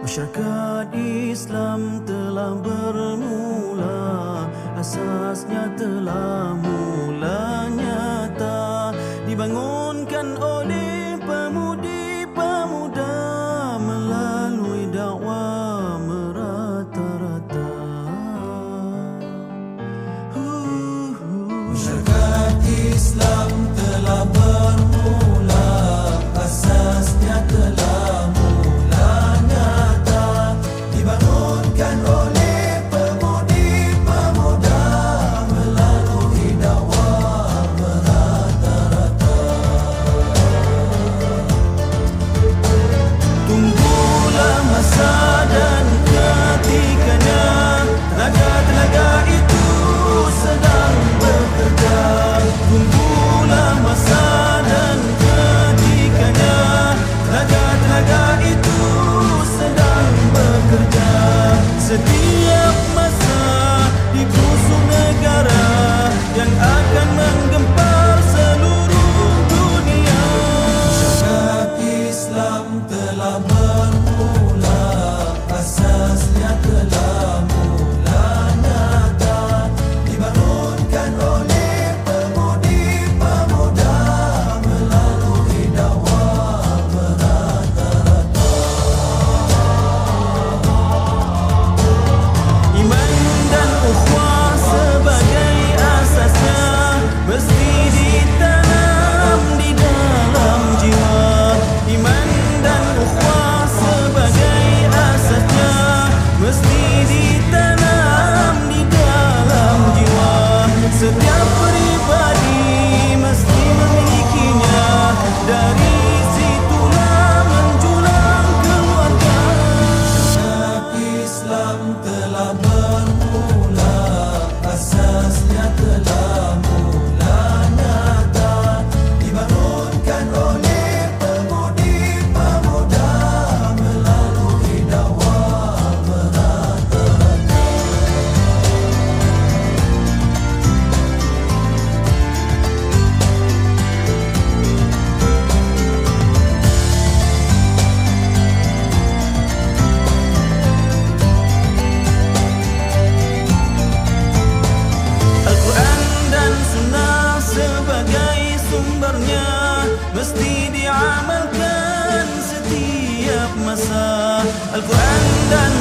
Masyarakat Islam telah bermula, asasnya telah mula nyata, dibangunkan oleh pemudi-pemuda melalui dakwah merata-rata. Masyarakat Islam telah bermula, asasnya telah mula nyata, dibangunkan oleh pemudi-pemuda melalui dakwah merata-rata. Tunggulah masa dan ketikanya, tenaga-tenaga itu sedang bekerja. Tunggulah masa dan ketikanya, tenaga-tenaga itu sedang bekerja. Setiap masa di busuk negara yang akan menggempar seluruh dunia. Masyarakat Islam telah bermula, asasnya telah mula nyata, dibangunkan oleh pemudi-pemuda melalui dakwah merata-rata. Iman dan ukhuwah sebagai asasnya mesti ditanam di dalam jiwa. Iman dan ukhuwah sebagai asasnya mesti ditanam di dalam jiwa. Setiap pribadi mesti memilikinya, dari situlah menjulang keluarga. Masyarakat Islam telah bermula, asasnya telah mula nyata, dibangunkan oleh pemudi-pemuda melalui dakwah merata-rata. Al-Quran dan Sunnah sebagai sumbernya mesti diamalkan setiap masa. Al-Quran dan